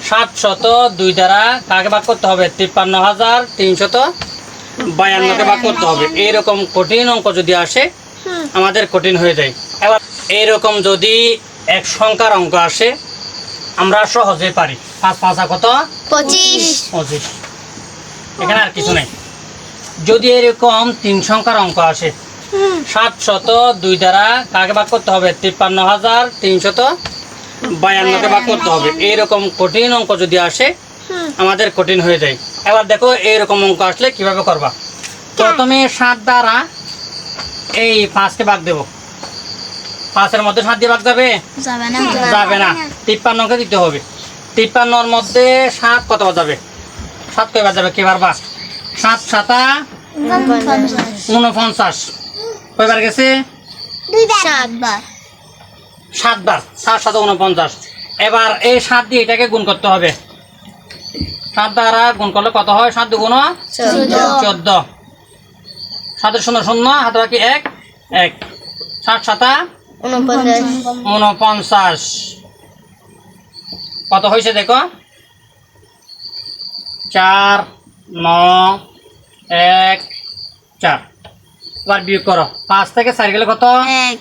702 দ্বারা কাকে ভাগ করতে হবে? 53,352 ভাগ করতে হবে। এইরকম কঠিন অঙ্ক যদি আসে আমাদের কঠিন হয়ে যায়। এবার এইরকম যদি এক সংখ্যার অঙ্ক আসে আমরা সহজে পারি। 5 5 কত? 25। এখানে আর কিছু নেই। যদি এরকম 3 সংখ্যার অঙ্ক আসে 702 দ্বারা কাকে ভাগ করতে হবে? 53,352 ভাগ করতে হবে। এইরকম কঠিন অঙ্ক যদি আসে আমাদের কঠিন হয়ে যায়। এবার দেখো এইরকম অঙ্ক আসলে কিভাবে করবা। প্রথমে 7 দ্বারা এই 5কে ভাগ দেব। 5-এর মধ্যে 7 দিয়ে ভাগ যাবে? যাবে না। 53কে দিতে হবে। 53-র মধ্যে 7 কত যাবে? 7 কয়বার যাবে? কে পারবা? 7 7 49। কয়বার গেছে? 7 বার। 7 7 49। এবার এই 7 দিয়ে এটাকে গুণ করতে হবে। 7 দ্বারা গুণ করলে কত হয়? 7 2 14। 7 0 0 হাতে বাকি 1 1। 7 7 49। কত হয়েছে দেখো? 4 9 1 4। এবার বিয়োগ করো। 5 থেকে 4 গেলে কত? 1।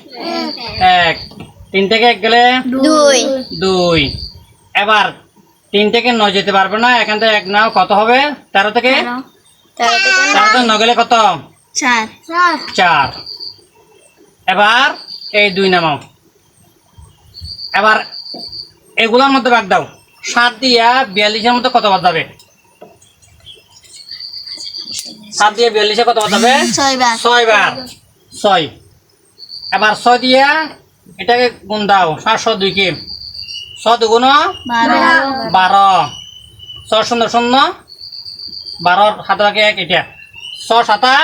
3 থেকে 1 গেলে 2। এবার 3 থেকে 9 যেতে পারবে না, এখান থেকে 1 নাও। কত হবে? 13 থেকে 9 গেলে কত? 4। এবার এই 2 নামাও। এবার এগুলোর মধ্যে ভাগ দাও। 7 দিয়া 42-এর মধ্যে কত বার যাবে? 7 দিয়ে 42-এ কত বার যাবে? 6 বার। 6। এবার 6 দিয়া এটাকে গুণ দাও। 702 কে 6 2 12। 6 0 0 12 হাতে বাকি 1 এটা। 6 7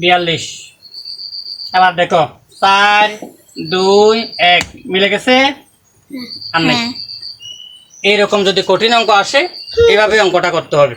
42। এবার দেখো 4 2 1 মিলে গেছে আর নাই। এইরকম যদি কঠিন অঙ্ক আসে এইভাবে অঙ্কটা করতে হবে।